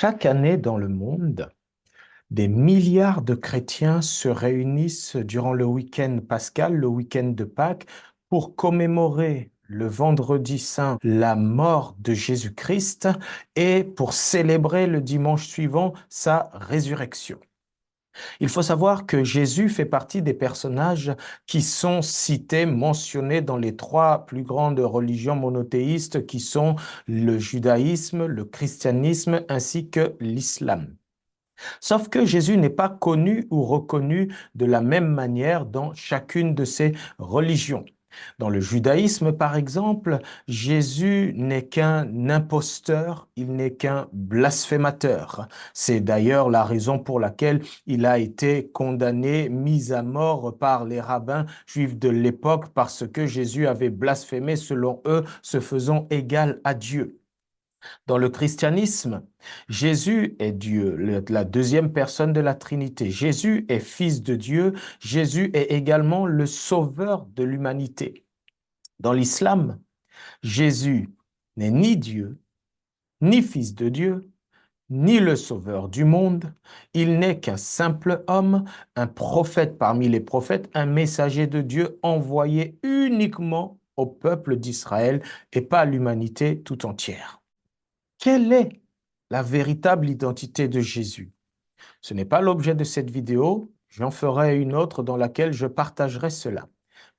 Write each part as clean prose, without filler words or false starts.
Chaque année dans le monde, des milliards de chrétiens se réunissent durant le week-end pascal, le week-end de Pâques, pour commémorer le vendredi saint la mort de Jésus-Christ et pour célébrer le dimanche suivant sa résurrection. Il faut savoir que Jésus fait partie des personnages qui sont cités, mentionnés dans les trois plus grandes religions monothéistes qui sont le judaïsme, le christianisme ainsi que l'islam. Sauf que Jésus n'est pas connu ou reconnu de la même manière dans chacune de ces religions. Dans le judaïsme, par exemple, Jésus n'est qu'un imposteur, il n'est qu'un blasphémateur. C'est d'ailleurs la raison pour laquelle il a été condamné, mis à mort par les rabbins juifs de l'époque parce que Jésus avait blasphémé selon eux, se faisant égal à Dieu. Dans le christianisme, Jésus est Dieu, la deuxième personne de la Trinité. Jésus est fils de Dieu. Jésus est également le sauveur de l'humanité. Dans l'islam, Jésus n'est ni Dieu, ni fils de Dieu, ni le sauveur du monde. Il n'est qu'un simple homme, un prophète parmi les prophètes, un messager de Dieu envoyé uniquement au peuple d'Israël et pas à l'humanité tout entière. Quelle est la véritable identité de Jésus? Ce n'est pas l'objet de cette vidéo, j'en ferai une autre dans laquelle je partagerai cela.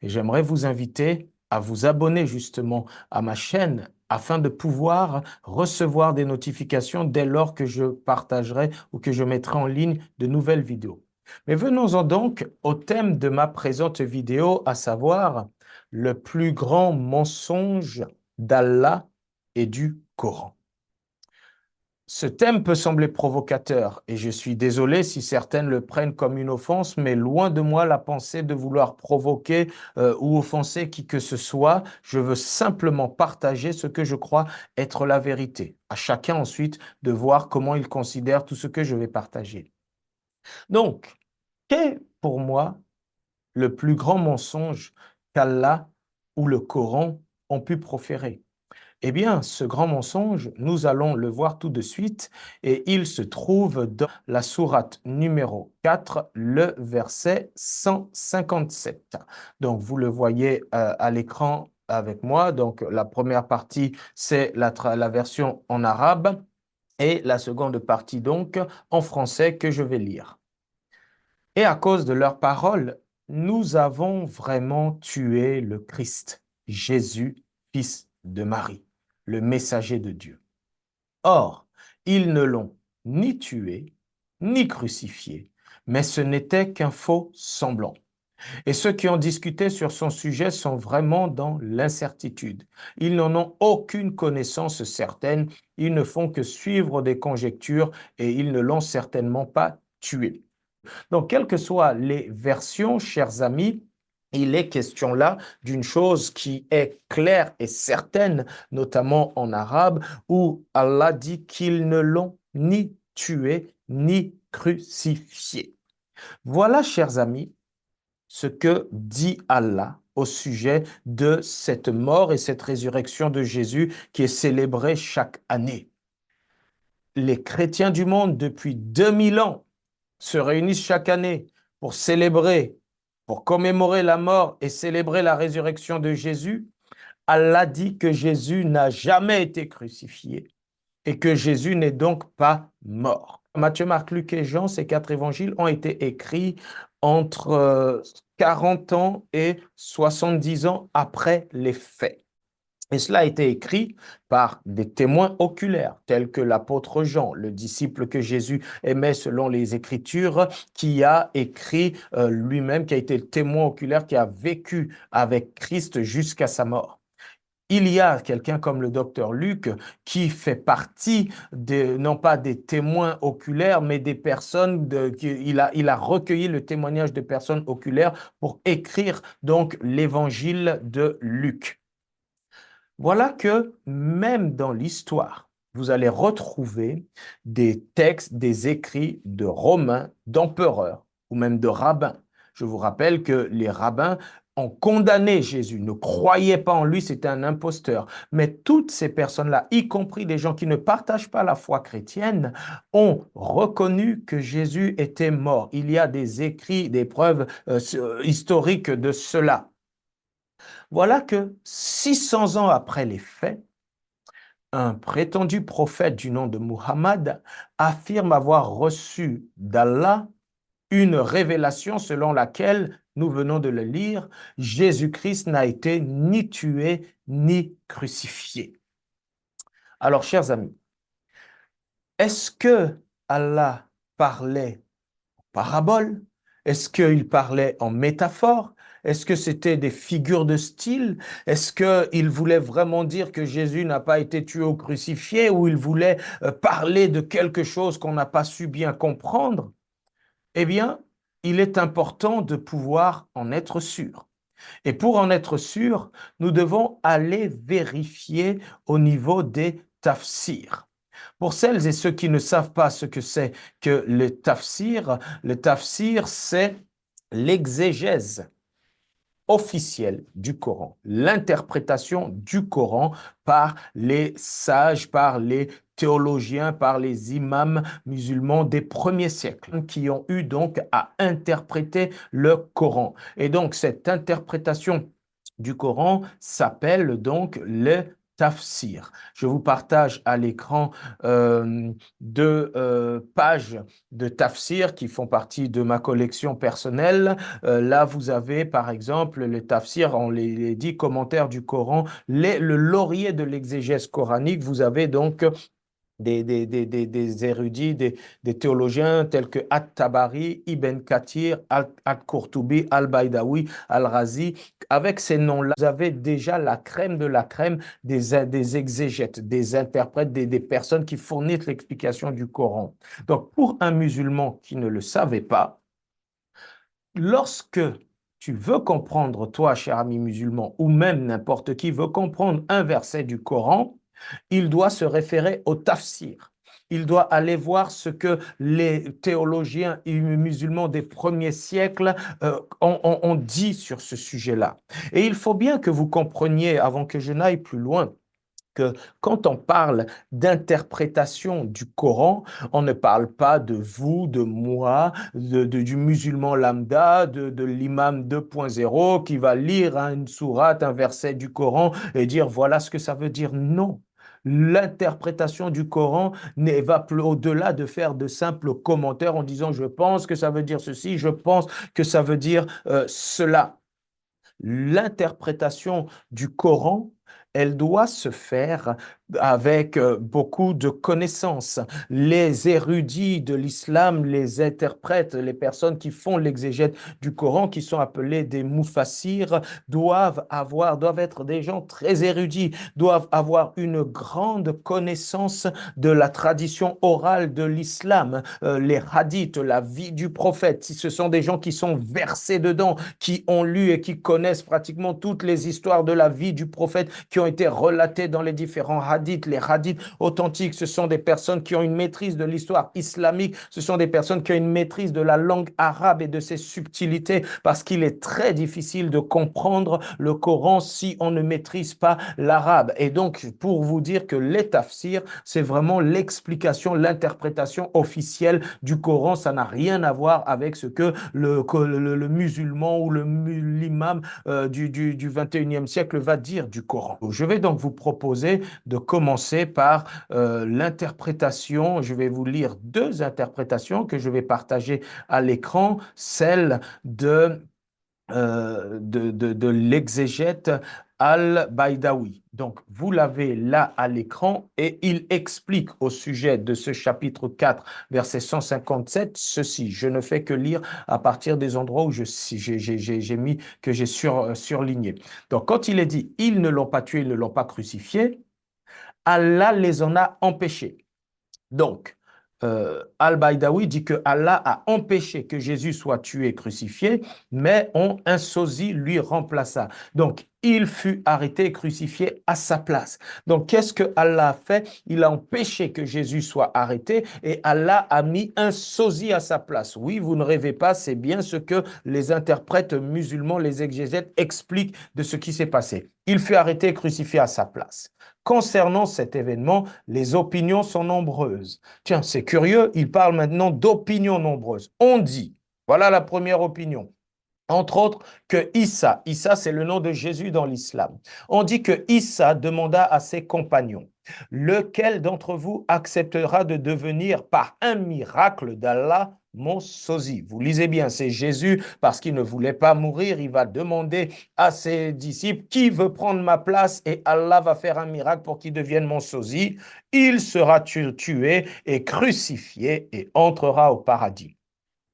Et j'aimerais vous inviter à vous abonner justement à ma chaîne afin de pouvoir recevoir des notifications dès lors que je partagerai ou que je mettrai en ligne de nouvelles vidéos. Mais venons-en donc au thème de ma présente vidéo, à savoir le plus grand mensonge d'Allah et du Coran. Ce thème peut sembler provocateur et je suis désolé si certaines le prennent comme une offense, mais loin de moi la pensée de vouloir provoquer ou offenser qui que ce soit. Je veux simplement partager ce que je crois être la vérité. À chacun ensuite de voir comment il considère tout ce que je vais partager. Donc, qu'est pour moi le plus grand mensonge qu'Allah ou le Coran ont pu proférer? Eh bien, ce grand mensonge, nous allons le voir tout de suite et il se trouve dans la sourate numéro 4, le verset 157. Donc, vous le voyez à l'écran avec moi. Donc, la première partie, c'est la version en arabe et la seconde partie, donc, en français que je vais lire. Et à cause de leurs paroles, nous avons vraiment tué le Christ, Jésus, fils de Marie, le messager de Dieu. Or, ils ne l'ont ni tué, ni crucifié, mais ce n'était qu'un faux semblant. Et ceux qui ont discuté sur son sujet sont vraiment dans l'incertitude. Ils n'en ont aucune connaissance certaine, ils ne font que suivre des conjectures et ils ne l'ont certainement pas tué. Donc, quelles que soient les versions, chers amis, il est question là d'une chose qui est claire et certaine, notamment en arabe, où Allah dit qu'ils ne l'ont ni tué ni crucifié. Voilà, chers amis, ce que dit Allah au sujet de cette mort et cette résurrection de Jésus qui est célébrée chaque année. Les chrétiens du monde, depuis 2000 ans, se réunissent chaque année pour célébrer, pour commémorer la mort et célébrer la résurrection de Jésus. Allah dit que Jésus n'a jamais été crucifié et que Jésus n'est donc pas mort. Matthieu, Marc, Luc et Jean, ces quatre évangiles ont été écrits entre 40 ans et 70 ans après les faits. Et cela a été écrit par des témoins oculaires, tels que l'apôtre Jean, le disciple que Jésus aimait selon les Écritures, qui a écrit lui-même, qui a été le témoin oculaire, qui a vécu avec Christ jusqu'à sa mort. Il y a quelqu'un comme le docteur Luc qui fait partie non pas des témoins oculaires, mais des personnes, il a recueilli le témoignage de personnes oculaires pour écrire donc l'évangile de Luc. Voilà que même dans l'histoire, vous allez retrouver des textes, des écrits de Romains, d'empereurs ou même de rabbins. Je vous rappelle que les rabbins ont condamné Jésus, ne croyaient pas en lui, c'était un imposteur. Mais toutes ces personnes-là, y compris des gens qui ne partagent pas la foi chrétienne, ont reconnu que Jésus était mort. Il y a des écrits, des preuves historiques de cela. Voilà que 600 ans après les faits, un prétendu prophète du nom de Muhammad affirme avoir reçu d'Allah une révélation selon laquelle, nous venons de le lire, Jésus-Christ n'a été ni tué ni crucifié. Alors, chers amis, est-ce que Allah parlait en parabole? Est-ce qu'il parlait en métaphore? Est-ce que c'était des figures de style? Est-ce qu'il voulait vraiment dire que Jésus n'a pas été tué ou crucifié, ou il voulait parler de quelque chose qu'on n'a pas su bien comprendre? Eh bien, il est important de pouvoir en être sûr. Et pour en être sûr, nous devons aller vérifier au niveau des tafsirs. Pour celles et ceux qui ne savent pas ce que c'est que le tafsir, c'est l'exégèse officielle du Coran, l'interprétation du Coran par les sages, par les théologiens, par les imams musulmans des premiers siècles, qui ont eu donc à interpréter le Coran. Et donc cette interprétation du Coran s'appelle donc le tafsir. Je vous partage à l'écran deux pages de tafsir qui font partie de ma collection personnelle. Là, vous avez par exemple le tafsir, les 10 commentaires du Coran, le laurier de l'exégèse coranique. Vous avez donc des érudits, des théologiens tels que At-Tabari, Ibn Kathir, Al-Qurtubi, Al-Baydawi, Al-Razi. Avec ces noms-là, vous avez déjà la crème de la crème des exégètes, des interprètes, des personnes qui fournissent l'explication du Coran. Donc, pour un musulman qui ne le savait pas, lorsque tu veux comprendre, toi, cher ami musulman, ou même n'importe qui veut comprendre un verset du Coran, il doit se référer au tafsir. Il doit aller voir ce que les théologiens musulmans des premiers siècles ont dit sur ce sujet-là. Et il faut bien que vous compreniez, avant que je n'aille plus loin, que quand on parle d'interprétation du Coran, on ne parle pas de vous, de moi, du musulman lambda, de l'imam 2.0 qui va lire une sourate, un verset du Coran et dire voilà ce que ça veut dire. Non. L'interprétation du Coran va plus au-delà de faire de simples commentaires en disant je pense que ça veut dire ceci, je pense que ça veut dire cela. L'interprétation du Coran, elle doit se faire avec beaucoup de connaissances. Les érudits de l'islam, les interprètes, les personnes qui font l'exégèse du Coran, qui sont appelés des mufassirs, doivent être des gens très érudits, doivent avoir une grande connaissance de la tradition orale de l'islam, les hadiths, la vie du prophète. Si ce sont des gens qui sont versés dedans, qui ont lu et qui connaissent pratiquement toutes les histoires de la vie du prophète qui ont été relatées dans les différents hadiths. Les hadiths authentiques, ce sont des personnes qui ont une maîtrise de l'histoire islamique, ce sont des personnes qui ont une maîtrise de la langue arabe et de ses subtilités, parce qu'il est très difficile de comprendre le Coran si on ne maîtrise pas l'arabe. Et donc, pour vous dire que les tafsirs, c'est vraiment l'explication, l'interprétation officielle du Coran, ça n'a rien à voir avec ce que le musulman ou l'imam du 21e siècle va dire du Coran. Je vais donc vous proposer de commencer par l'interprétation. Je vais vous lire deux interprétations que je vais partager à l'écran, celle de l'exégète Al-Baydawi. Donc, vous l'avez là à l'écran et il explique au sujet de ce chapitre 4, verset 157, ceci. Je ne fais que lire à partir des endroits où j'ai mis, que j'ai surligné. Donc, quand il est dit, ils ne l'ont pas tué, ils ne l'ont pas crucifié, Allah les en a empêchés. Donc, Al-Baydawi dit que Allah a empêché que Jésus soit tué et crucifié, mais un sosie lui remplaça. Donc, il fut arrêté et crucifié à sa place. Donc, qu'est-ce que Allah a fait? Il a empêché que Jésus soit arrêté et Allah a mis un sosie à sa place. Oui, vous ne rêvez pas, c'est bien ce que les interprètes musulmans, les exégètes expliquent de ce qui s'est passé. Il fut arrêté et crucifié à sa place. Concernant cet événement, les opinions sont nombreuses. Tiens, c'est curieux, il parle maintenant d'opinions nombreuses. On dit, voilà la première opinion. Entre autres, que Issa, c'est le nom de Jésus dans l'islam. On dit que Issa demanda à ses compagnons, lequel d'entre vous acceptera de devenir par un miracle d'Allah mon sosie? Vous lisez bien, c'est Jésus, parce qu'il ne voulait pas mourir, il va demander à ses disciples, qui veut prendre ma place? Et Allah va faire un miracle pour qu'il devienne mon sosie. Il sera tué et crucifié et entrera au paradis.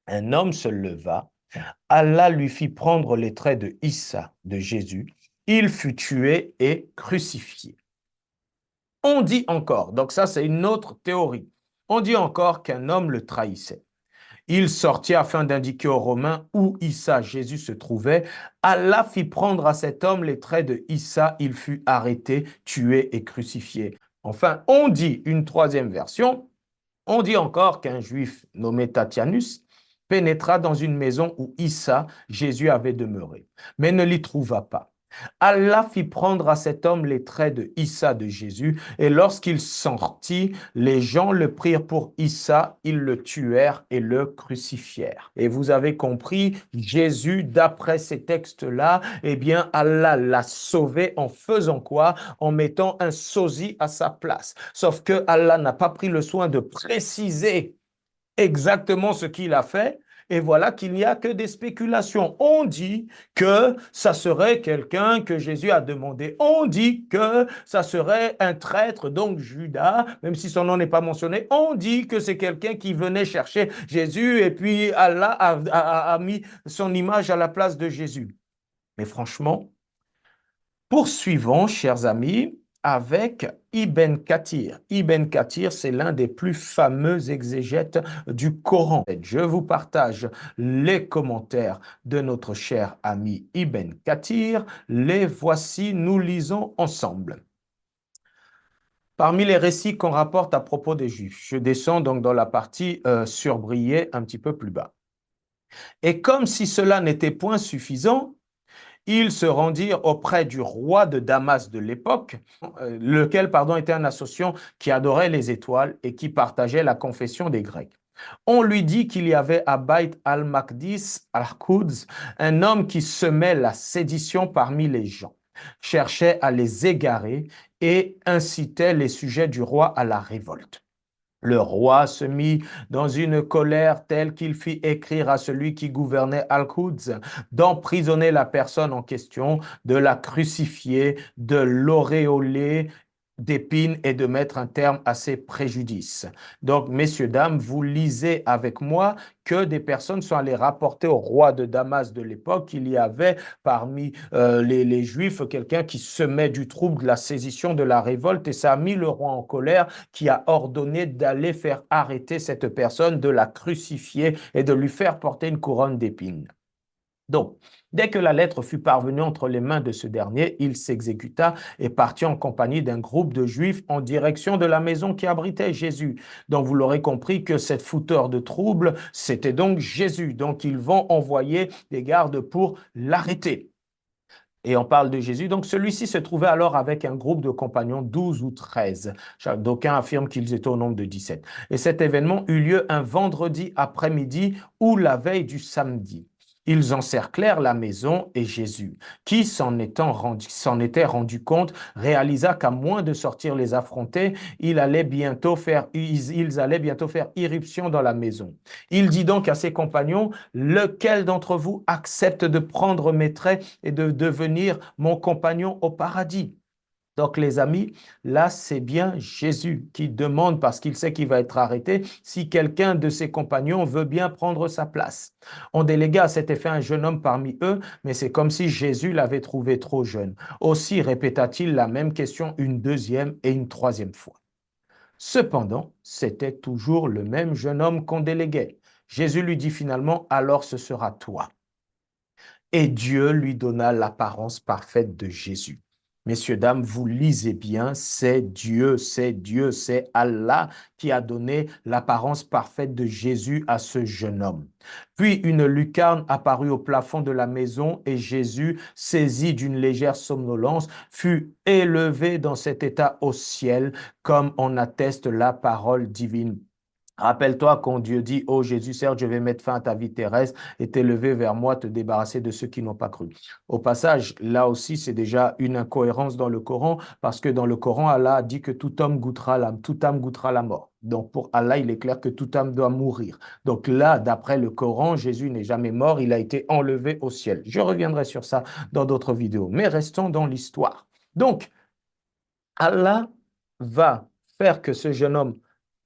Un homme se leva. Allah lui fit prendre les traits de Issa, de Jésus. Il fut tué et crucifié. On dit encore, donc ça c'est une autre théorie, on dit encore qu'un homme le trahissait. Il sortit afin d'indiquer aux Romains où Issa, Jésus, se trouvait. Allah fit prendre à cet homme les traits de Issa. Il fut arrêté, tué et crucifié. Enfin, on dit une troisième version. On dit encore qu'un juif nommé Tatianus pénétra dans une maison où Issa, Jésus, avait demeuré, mais ne l'y trouva pas. Allah fit prendre à cet homme les traits de Issa de Jésus, et lorsqu'il sortit, les gens le prirent pour Issa, ils le tuèrent et le crucifièrent. Et vous avez compris, Jésus, d'après ces textes-là, eh bien, Allah l'a sauvé en faisant quoi? En mettant un sosie à sa place. Sauf que Allah n'a pas pris le soin de préciser exactement ce qu'il a fait. Et voilà qu'il n'y a que des spéculations. On dit que ça serait quelqu'un que Jésus a demandé. On dit que ça serait un traître, donc Judas, même si son nom n'est pas mentionné. On dit que c'est quelqu'un qui venait chercher Jésus et puis Allah a mis son image à la place de Jésus. Mais franchement, poursuivons, chers amis, avec Ibn Kathir. Ibn Kathir, c'est l'un des plus fameux exégètes du Coran. Je vous partage les commentaires de notre cher ami Ibn Kathir. Les voici, nous lisons ensemble. Parmi les récits qu'on rapporte à propos des Juifs, je descends donc dans la partie surbrillée un petit peu plus bas. Et comme si cela n'était point suffisant, ils se rendirent auprès du roi de Damas de l'époque, lequel, était un associant qui adorait les étoiles et qui partageait la confession des Grecs. On lui dit qu'il y avait à Bayt al-Maqdis al-Quds un homme qui semait la sédition parmi les gens, cherchait à les égarer et incitait les sujets du roi à la révolte. Le roi se mit dans une colère telle qu'il fit écrire à celui qui gouvernait Al-Quds d'emprisonner la personne en question, de la crucifier, de l'auréoler d'épines et de mettre un terme à ses préjudices. Donc, messieurs, dames, vous lisez avec moi que des personnes sont allées rapporter au roi de Damas de l'époque qu'il y avait parmi les Juifs quelqu'un qui semait du trouble, de la sédition, de la révolte, et ça a mis le roi en colère qui a ordonné d'aller faire arrêter cette personne, de la crucifier et de lui faire porter une couronne d'épines. Donc, dès que la lettre fut parvenue entre les mains de ce dernier, il s'exécuta et partit en compagnie d'un groupe de Juifs en direction de la maison qui abritait Jésus. Donc, vous l'aurez compris que cette fouteur de trouble, c'était donc Jésus. Donc, ils vont envoyer des gardes pour l'arrêter. Et on parle de Jésus. Donc, celui-ci se trouvait alors avec un groupe de compagnons, 12 ou 13. D'aucuns affirment qu'ils étaient au nombre de 17. Et cet événement eut lieu un vendredi après-midi ou la veille du samedi. Ils encerclèrent la maison et Jésus, qui s'en était rendu compte, réalisa qu'à moins de sortir les affronter, ils allaient bientôt faire irruption dans la maison. Il dit donc à ses compagnons, lequel d'entre vous accepte de prendre mes traits et de devenir mon compagnon au paradis? Donc, les amis, là, c'est bien Jésus qui demande, parce qu'il sait qu'il va être arrêté, si quelqu'un de ses compagnons veut bien prendre sa place. On délégua à cet effet un jeune homme parmi eux, mais c'est comme si Jésus l'avait trouvé trop jeune. Aussi répéta-t-il la même question une deuxième et une troisième fois. Cependant, c'était toujours le même jeune homme qu'on déléguait. Jésus lui dit finalement, alors ce sera toi. et Dieu lui donna l'apparence parfaite de Jésus. Messieurs, dames, vous lisez bien, c'est Allah qui a donné l'apparence parfaite de Jésus à ce jeune homme. Puis une lucarne apparut au plafond de la maison et Jésus, saisi d'une légère somnolence, fut élevé dans cet état au ciel, comme en atteste la parole divine. Rappelle-toi quand Dieu dit, ô Jésus, certes, je vais mettre fin à ta vie terrestre et t'élever vers moi, te débarrasser de ceux qui n'ont pas cru. Au passage, là aussi, c'est déjà une incohérence dans le Coran, parce que dans le Coran, Allah dit que tout homme goûtera l'âme, toute âme goûtera la mort. Donc pour Allah, il est clair que toute âme doit mourir. Donc là, d'après le Coran, Jésus n'est jamais mort, il a été enlevé au ciel. Je reviendrai sur ça dans d'autres vidéos, mais restons dans l'histoire. Donc, Allah va faire que ce jeune homme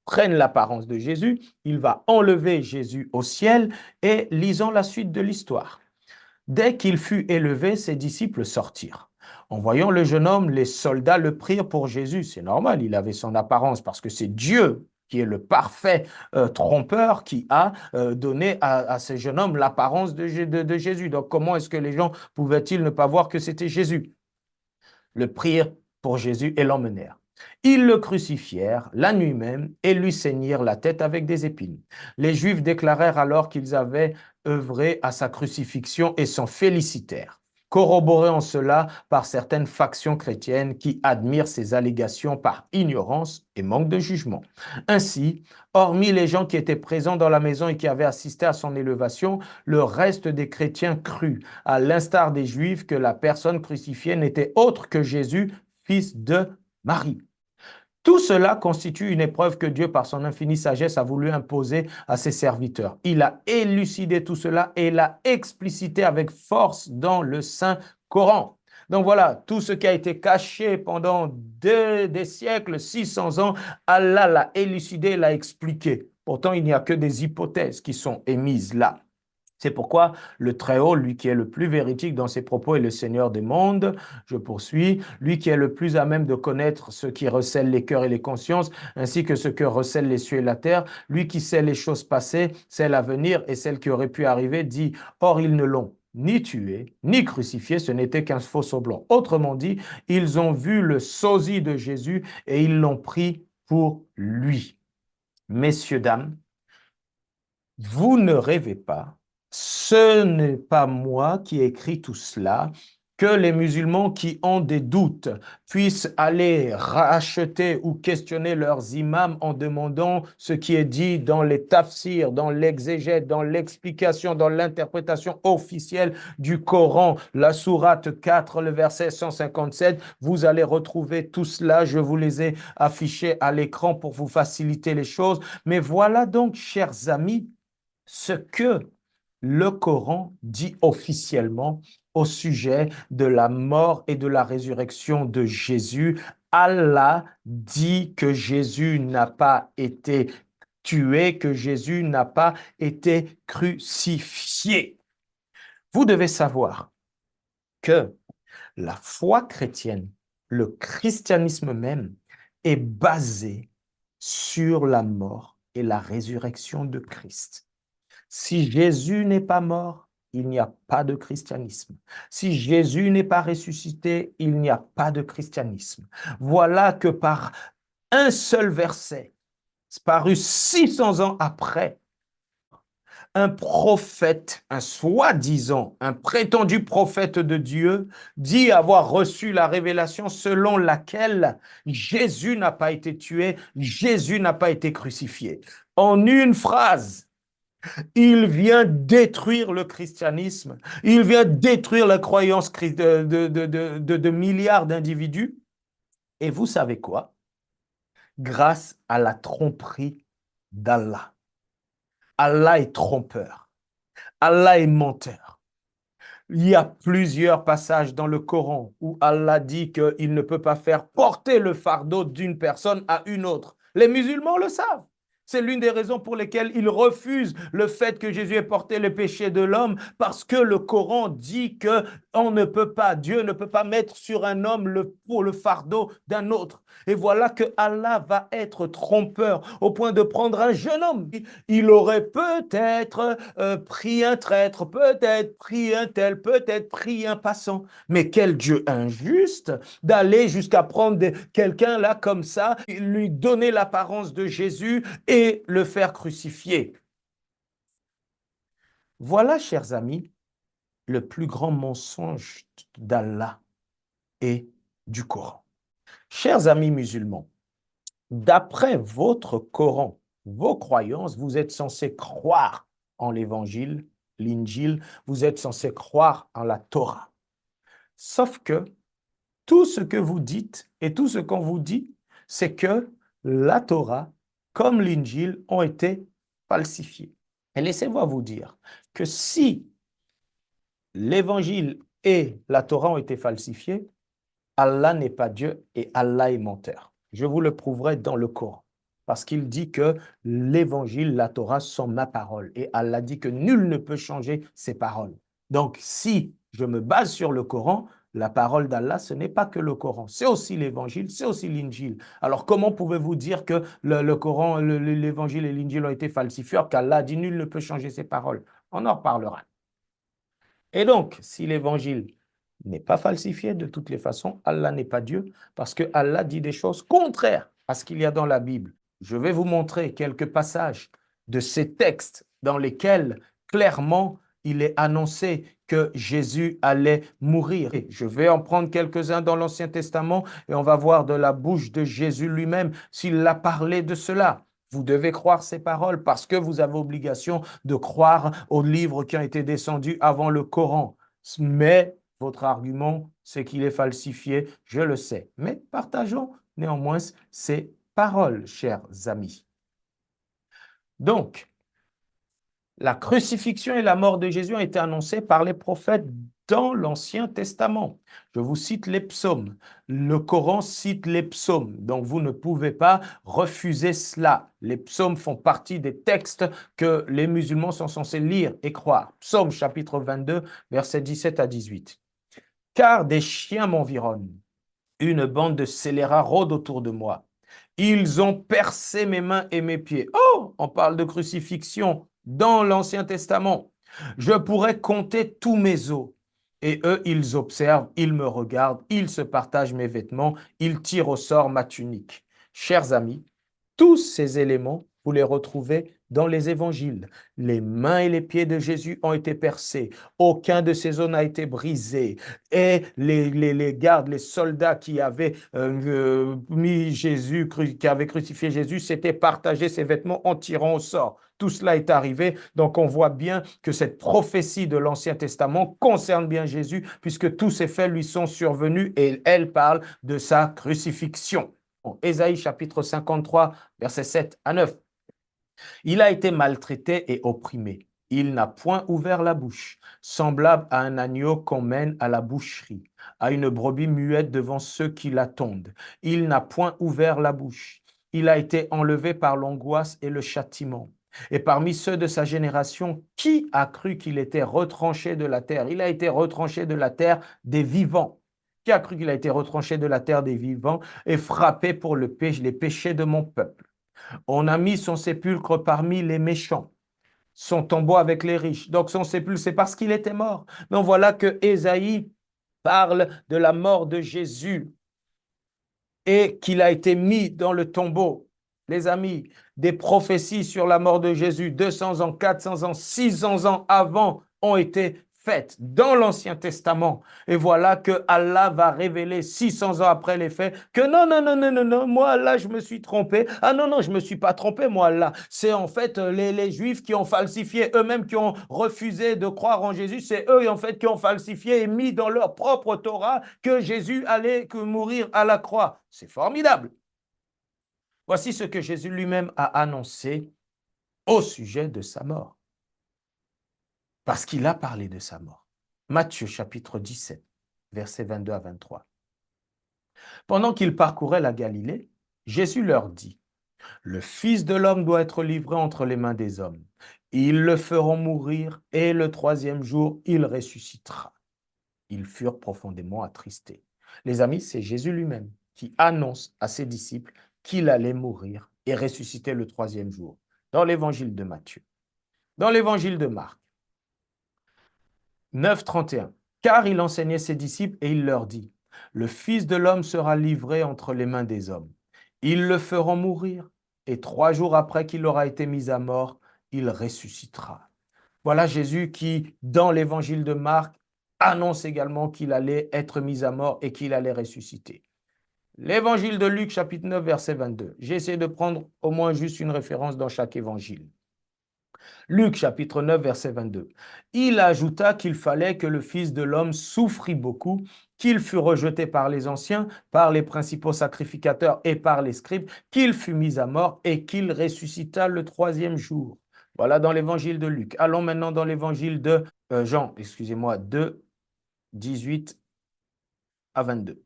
prenne l'apparence de Jésus, il va enlever Jésus au ciel et lisons la suite de l'histoire. Dès qu'il fut élevé, ses disciples sortirent. En voyant le jeune homme, les soldats le prirent pour Jésus. C'est normal, il avait son apparence parce que c'est Dieu qui est le parfait trompeur qui a donné à ce jeune homme l'apparence de Jésus. Donc comment est-ce que les gens pouvaient-ils ne pas voir que c'était Jésus? Le prirent pour Jésus et l'emmenèrent. Ils le crucifièrent la nuit même et lui ceignirent la tête avec des épines. Les Juifs déclarèrent alors qu'ils avaient œuvré à sa crucifixion et s'en félicitèrent, corroborés en cela par certaines factions chrétiennes qui admirent ces allégations par ignorance et manque de jugement. Ainsi, hormis les gens qui étaient présents dans la maison et qui avaient assisté à son élévation, le reste des chrétiens crut, à l'instar des Juifs, que la personne crucifiée n'était autre que Jésus, fils de Marie. Tout cela constitue une épreuve que Dieu, par son infinie sagesse, a voulu imposer à ses serviteurs. Il a élucidé tout cela et l'a explicité avec force dans le Saint Coran. Donc voilà, tout ce qui a été caché pendant des siècles, 600 ans, Allah l'a élucidé, l'a expliqué. Pourtant, il n'y a que des hypothèses qui sont émises là. C'est pourquoi le Très-Haut, lui qui est le plus véridique dans ses propos, est le Seigneur des mondes. Je poursuis. Lui qui est le plus à même de connaître ce qui recèle les cœurs et les consciences, ainsi que ce que recèlent les cieux et la terre. Lui qui sait les choses passées, celles à venir et celles qui auraient pu arriver, dit, or ils ne l'ont ni tué, ni crucifié, ce n'était qu'un faux semblant. Autrement dit, ils ont vu le sosie de Jésus et ils l'ont pris pour lui. Messieurs, dames, vous ne rêvez pas, ce n'est pas moi qui écris tout cela, que les musulmans qui ont des doutes puissent aller racheter ou questionner leurs imams en demandant ce qui est dit dans les tafsirs, dans l'exégète, dans l'explication, dans l'interprétation officielle du Coran, la sourate 4, le verset 157. Vous allez retrouver tout cela, je vous les ai affichés à l'écran pour vous faciliter les choses. Mais voilà donc, chers amis, ce que le Coran dit officiellement au sujet de la mort et de la résurrection de Jésus. Allah dit que Jésus n'a pas été tué, que Jésus n'a pas été crucifié. Vous devez savoir que la foi chrétienne, le christianisme même, est basé sur la mort et la résurrection de Christ. Si Jésus n'est pas mort, il n'y a pas de christianisme. Si Jésus n'est pas ressuscité, il n'y a pas de christianisme. Voilà que par un seul verset, paru 600 ans après, un prophète, un soi-disant, un prétendu prophète de Dieu, dit avoir reçu la révélation selon laquelle Jésus n'a pas été tué, Jésus n'a pas été crucifié. En une phrase, il vient détruire le christianisme, il vient détruire la croyance de milliards d'individus. Et vous savez quoi? Grâce à la tromperie d'Allah. Allah est trompeur. Allah est menteur. Il y a plusieurs passages dans le Coran où Allah dit qu'il ne peut pas faire porter le fardeau d'une personne à une autre. Les musulmans le savent. C'est l'une des raisons pour lesquelles ils refusent le fait que Jésus ait porté le péché de l'homme, parce que le Coran dit que on ne peut pas, Dieu ne peut pas mettre sur un homme pour le fardeau d'un autre. Et voilà que Allah va être trompeur au point de prendre un jeune homme. Il aurait peut-être pris un traître, peut-être pris un tel, peut-être pris un passant. Mais quel Dieu injuste d'aller jusqu'à prendre quelqu'un là comme ça, lui donner l'apparence de Jésus et le faire crucifier. Voilà, chers amis, le plus grand mensonge d'Allah et du Coran. Chers amis musulmans, d'après votre Coran, vos croyances, vous êtes censés croire en l'Évangile, l'Injil, vous êtes censés croire en la Torah. Sauf que tout ce que vous dites et tout ce qu'on vous dit, c'est que la Torah, comme l'Injil, ont été falsifiés. Et laissez-moi vous dire que si l'Évangile et la Torah ont été falsifiés, Allah n'est pas Dieu et Allah est menteur. Je vous le prouverai dans le Coran. Parce qu'il dit que l'Évangile, la Torah sont ma parole. Et Allah dit que nul ne peut changer ses paroles. Donc, si je me base sur le Coran, la parole d'Allah, ce n'est pas que le Coran. C'est aussi l'Évangile, c'est aussi l'Injil. Alors, comment pouvez-vous dire que le Coran, l'Évangile et l'Injil ont été falsifiés alors qu'Allah dit nul ne peut changer ses paroles? On en reparlera. Et donc, si l'Évangile n'est pas falsifié, de toutes les façons, Allah n'est pas Dieu, parce que Allah dit des choses contraires à ce qu'il y a dans la Bible. Je vais vous montrer quelques passages de ces textes dans lesquels, clairement, il est annoncé que Jésus allait mourir. Et je vais en prendre quelques-uns dans l'Ancien Testament et on va voir de la bouche de Jésus lui-même s'il a parlé de cela. Vous devez croire ces paroles parce que vous avez obligation de croire aux livres qui ont été descendus avant le Coran. Mais votre argument, c'est qu'il est falsifié, je le sais. Mais partageons néanmoins ces paroles, chers amis. Donc, la crucifixion et la mort de Jésus ont été annoncées par les prophètes dans l'Ancien Testament. Je vous cite les psaumes. Le Coran cite les psaumes. Donc, vous ne pouvez pas refuser cela. Les psaumes font partie des textes que les musulmans sont censés lire et croire. Psaume chapitre 22, versets 17 à 18. Car des chiens m'environnent. Une bande de scélérats rôde autour de moi. Ils ont percé mes mains et mes pieds. Oh, on parle de crucifixion dans l'Ancien Testament. Je pourrais compter tous mes os. Et eux, ils observent, ils me regardent, ils se partagent mes vêtements, ils tirent au sort ma tunique. Chers amis, tous ces éléments, vous les retrouvez dans les évangiles. Les mains et les pieds de Jésus ont été percés. Aucun de ses os n'a été brisé. Et les gardes, les soldats qui avaient mis Jésus, qui avaient crucifié Jésus, s'étaient partagés ses vêtements en tirant au sort. Tout cela est arrivé. Donc, on voit bien que cette prophétie de l'Ancien Testament concerne bien Jésus, puisque tous ces faits lui sont survenus et elle parle de sa crucifixion. Bon, Ésaïe chapitre 53, versets 7 à 9. Il a été maltraité et opprimé. Il n'a point ouvert la bouche, semblable à un agneau qu'on mène à la boucherie, à une brebis muette devant ceux qui l'attendent. Il n'a point ouvert la bouche. Il a été enlevé par l'angoisse et le châtiment. Et parmi ceux de sa génération, qui a cru qu'il était retranché de la terre? Il a été retranché de la terre des vivants. Qui a cru qu'il a été retranché de la terre des vivants et frappé pour les péchés de mon peuple? On a mis son sépulcre parmi les méchants, son tombeau avec les riches. Donc son sépulcre, c'est parce qu'il était mort. Donc voilà que Ésaïe parle de la mort de Jésus et qu'il a été mis dans le tombeau. Les amis, des prophéties sur la mort de Jésus, 200 ans, 400 ans, 600 ans avant, ont été faites dans l'Ancien Testament. Et voilà que Allah va révéler 600 ans après les faits que non, non, non, non, non, non, moi là, je me suis trompé. Ah non, non, je ne me suis pas trompé, moi là. C'est en fait les Juifs qui ont falsifié, eux-mêmes qui ont refusé de croire en Jésus. C'est eux, en fait, qui ont falsifié et mis dans leur propre Torah que Jésus allait mourir à la croix. C'est formidable. Voici ce que Jésus lui-même a annoncé au sujet de sa mort. Parce qu'il a parlé de sa mort. Matthieu chapitre 17, versets 22 à 23. Pendant qu'ils parcouraient la Galilée, Jésus leur dit, Le Fils de l'homme doit être livré entre les mains des hommes. Ils le feront mourir et le troisième jour, il ressuscitera. Ils furent profondément attristés. Les amis, c'est Jésus lui-même qui annonce à ses disciples qu'il allait mourir et ressusciter le troisième jour, dans l'évangile de Matthieu. Dans l'évangile de Marc, 9:31, car il enseignait ses disciples et il leur dit, le Fils de l'homme sera livré entre les mains des hommes. Ils le feront mourir et 3 jours après qu'il aura été mis à mort, il ressuscitera. Voilà Jésus qui, dans l'évangile de Marc, annonce également qu'il allait être mis à mort et qu'il allait ressusciter. L'évangile de Luc, chapitre 9, verset 22. J'ai essayé de prendre au moins juste une référence dans chaque évangile. Luc, chapitre 9, verset 22. Il ajouta qu'il fallait que le Fils de l'homme souffrit beaucoup, qu'il fût rejeté par les anciens, par les principaux sacrificateurs et par les scribes, qu'il fût mis à mort et qu'il ressuscita le troisième jour. Voilà dans l'évangile de Luc. Allons maintenant dans l'évangile de Jean, excusez-moi, de 18 à 22.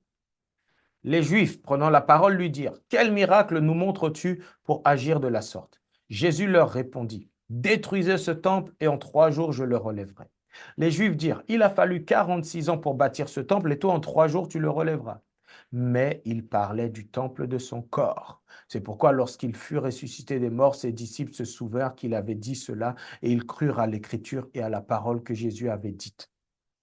Les Juifs, prenant la parole, lui dirent, « Quel miracle nous montres-tu pour agir de la sorte ?» Jésus leur répondit, « Détruisez ce temple et en 3 jours je le relèverai. » Les Juifs dirent, « Il a fallu 46 ans pour bâtir ce temple et toi en 3 jours tu le relèveras. » Mais il parlait du temple de son corps. C'est pourquoi lorsqu'il fut ressuscité des morts, ses disciples se souvinrent qu'il avait dit cela et ils crurent à l'écriture et à la parole que Jésus avait dite.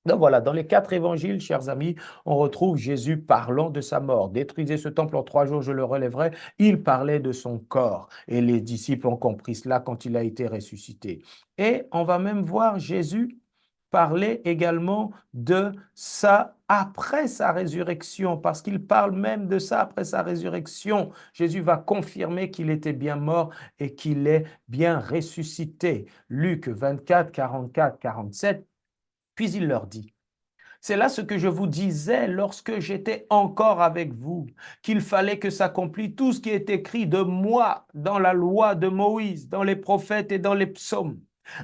Donc voilà, dans les 4 évangiles, chers amis, on retrouve Jésus parlant de sa mort. Détruisez ce temple en 3 jours, je le relèverai. Il parlait de son corps. Et les disciples ont compris cela quand il a été ressuscité. Et on va même voir Jésus parler également de ça après sa résurrection, parce qu'il parle même de ça après sa résurrection. Jésus va confirmer qu'il était bien mort et qu'il est bien ressuscité. Luc 24, 44, 47. Puis il leur dit, c'est là ce que je vous disais lorsque j'étais encore avec vous, qu'il fallait que s'accomplisse tout ce qui est écrit de moi dans la loi de Moïse, dans les prophètes et dans les psaumes.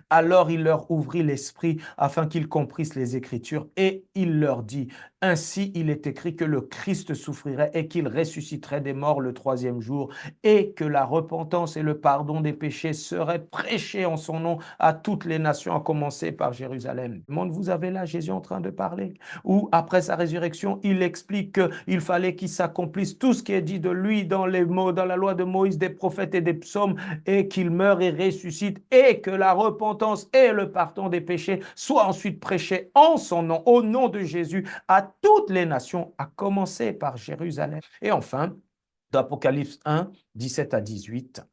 Alors il leur ouvrit l'esprit afin qu'ils comprissent les Écritures et il leur dit, ainsi il est écrit que le Christ souffrirait et qu'il ressusciterait des morts le troisième jour et que la repentance et le pardon des péchés seraient prêchés en son nom à toutes les nations, à commencer par Jérusalem. Vous avez là Jésus en train de parler, où après sa résurrection, il explique qu'il fallait qu'il s'accomplisse tout ce qui est dit de lui dans les mots, dans la loi de Moïse, des prophètes et des psaumes, et qu'il meure et ressuscite, et que la repentance et le pardon des péchés soient ensuite prêchés en son nom, au nom de Jésus, à toutes les nations, à commencer par Jérusalem. Et enfin, dans Apocalypse 1, 17 à 18,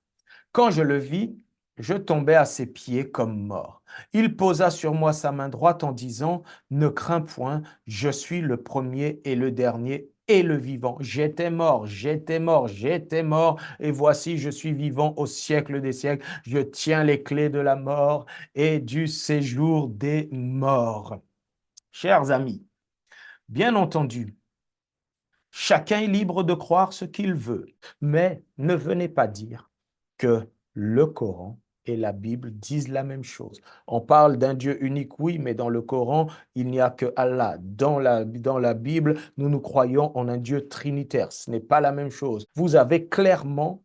quand je le vis, je tombai à ses pieds comme mort. Il posa sur moi sa main droite en disant, ne crains point, je suis le premier et le dernier et le vivant. J'étais mort, j'étais mort, j'étais mort, et voici, je suis vivant au siècle des siècles. Je tiens les clés de la mort et du séjour des morts. Chers amis, bien entendu, chacun est libre de croire ce qu'il veut, mais ne venez pas dire que le Coran et la Bible disent la même chose. On parle d'un Dieu unique, oui, mais dans le Coran, il n'y a que Allah. Dans la Bible, nous croyons en un Dieu trinitaire. Ce n'est pas la même chose. Vous avez clairement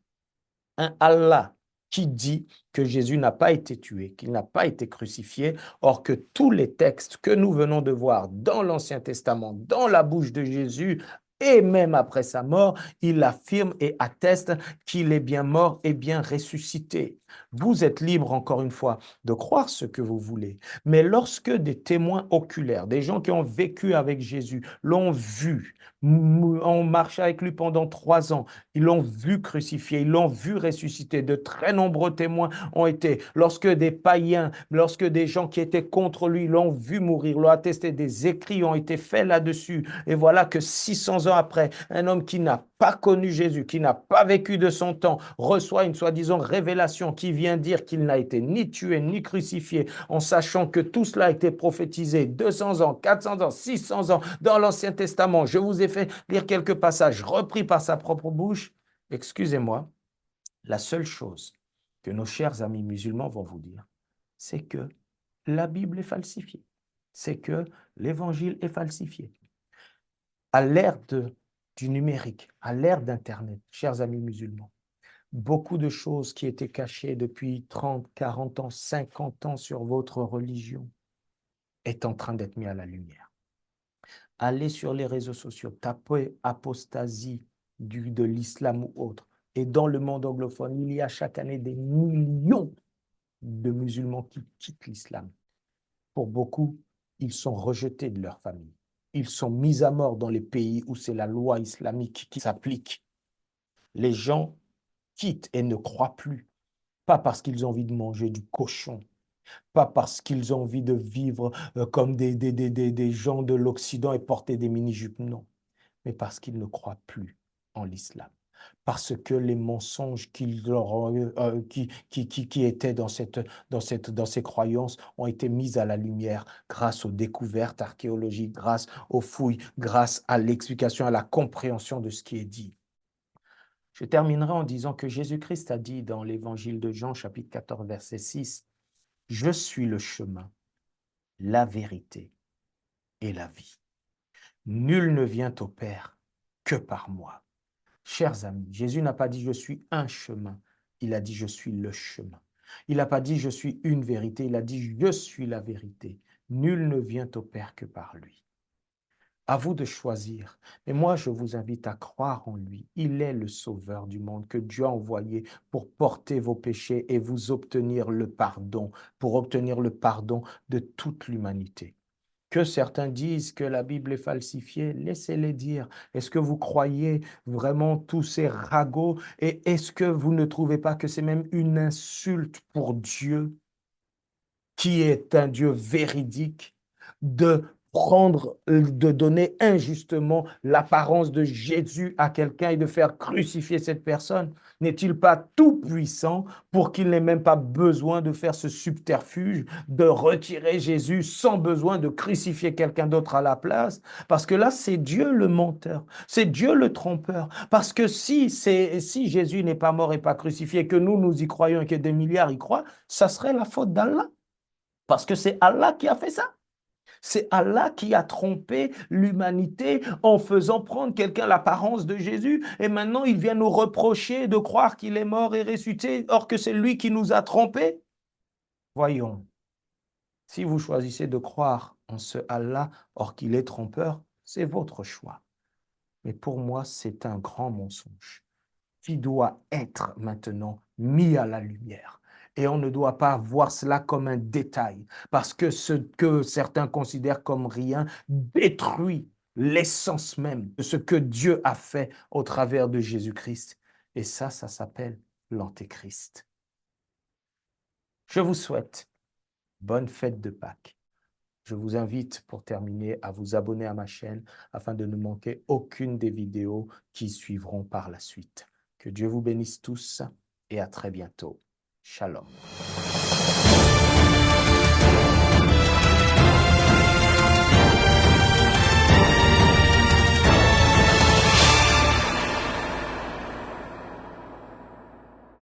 un Allah qui dit que Jésus n'a pas été tué, qu'il n'a pas été crucifié, or que tous les textes que nous venons de voir dans l'Ancien Testament, dans la bouche de Jésus, et même après sa mort, il affirme et atteste qu'il est bien mort et bien ressuscité. Vous êtes libre, encore une fois, de croire ce que vous voulez. Mais lorsque des témoins oculaires, des gens qui ont vécu avec Jésus, l'ont vu, ont marché avec lui pendant 3 ans, ils l'ont vu crucifié, ils l'ont vu ressusciter. De très nombreux témoins ont été, lorsque des païens, lorsque des gens qui étaient contre lui l'ont vu mourir, l'ont attesté, des écrits ont été faits là-dessus. Et voilà que 600 ans après, un homme qui n'a pas connu Jésus, qui n'a pas vécu de son temps, reçoit une soi-disant révélation qui vient dire qu'il n'a été ni tué ni crucifié, en sachant que tout cela a été prophétisé 200 ans, 400 ans, 600 ans dans l'Ancien Testament. Je vous ai fait lire quelques passages repris par sa propre bouche. Excusez-moi, la seule chose que nos chers amis musulmans vont vous dire, c'est que la Bible est falsifiée. C'est que l'Évangile est falsifié. À l'ère du numérique, à l'ère d'Internet, chers amis musulmans, Beaucoup de choses qui étaient cachées depuis 30, 40 ans, 50 ans sur votre religion est en train d'être mis à la lumière. Allez sur les réseaux sociaux, tapez apostasie de l'islam ou autre. Et dans le monde anglophone, il y a chaque année des millions de musulmans qui quittent l'islam. Pour beaucoup, ils sont rejetés de leur famille. Ils sont mis à mort dans les pays où c'est la loi islamique qui s'applique. Les gens quittent et ne croient plus, pas parce qu'ils ont envie de manger du cochon, pas parce qu'ils ont envie de vivre comme des gens de l'Occident et porter des mini-jupes, non, mais parce qu'ils ne croient plus en l'islam. Parce que les mensonges qui étaient dans ces croyances ont été mis à la lumière grâce aux découvertes archéologiques, grâce aux fouilles, grâce à l'explication, à la compréhension de ce qui est dit. Je terminerai en disant que Jésus-Christ a dit dans l'évangile de Jean, chapitre 14, verset 6, « Je suis le chemin, la vérité et la vie. Nul ne vient au Père que par moi. » Chers amis, Jésus n'a pas dit « je suis un chemin », il a dit « je suis le chemin ». Il n'a pas dit « je suis une vérité », il a dit « je suis la vérité ». Nul ne vient au Père que par lui. À vous de choisir. Mais moi, je vous invite à croire en lui. Il est le sauveur du monde que Dieu a envoyé pour porter vos péchés et vous obtenir le pardon, pour obtenir le pardon de toute l'humanité. Que certains disent que la Bible est falsifiée, laissez-les dire. Est-ce que vous croyez vraiment tous ces ragots? Et est-ce que vous ne trouvez pas que c'est même une insulte pour Dieu, qui est un Dieu véridique, de de donner injustement l'apparence de Jésus à quelqu'un et de faire crucifier cette personne? N'est-il pas tout puissant pour qu'il n'ait même pas besoin de faire ce subterfuge, de retirer Jésus sans besoin de crucifier quelqu'un d'autre à la place? Parce que là, c'est Dieu le menteur, c'est Dieu le trompeur. Parce que si Jésus n'est pas mort et pas crucifié, que nous y croyons et que des milliards y croient, ça serait la faute d'Allah. Parce que c'est Allah qui a fait ça. C'est Allah qui a trompé l'humanité en faisant prendre quelqu'un l'apparence de Jésus. Et maintenant, il vient nous reprocher de croire qu'il est mort et ressuscité, or que c'est lui qui nous a trompés. Voyons, si vous choisissez de croire en ce Allah, or qu'il est trompeur, c'est votre choix. Mais pour moi, c'est un grand mensonge qui doit être maintenant mis à la lumière. Et on ne doit pas voir cela comme un détail, parce que ce que certains considèrent comme rien détruit l'essence même de ce que Dieu a fait au travers de Jésus-Christ. Et ça s'appelle l'Antéchrist. Je vous souhaite bonne fête de Pâques. Je vous invite, pour terminer, à vous abonner à ma chaîne afin de ne manquer aucune des vidéos qui suivront par la suite. Que Dieu vous bénisse tous et à très bientôt. Shalom.